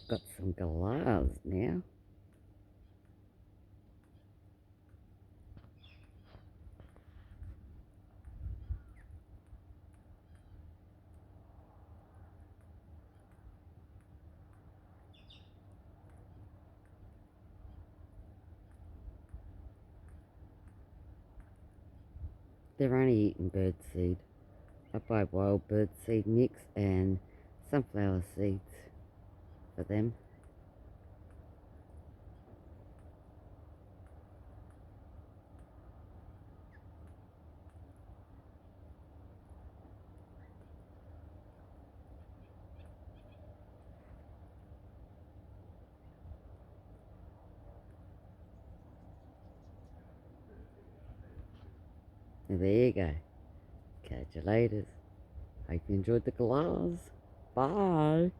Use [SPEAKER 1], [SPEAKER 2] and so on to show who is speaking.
[SPEAKER 1] Got some Garlahs now. They're only eating birdseed. I buy wild birdseed mix and sunflower seeds for them. And there you go. Catch you later. Hope you enjoyed the glass. Bye.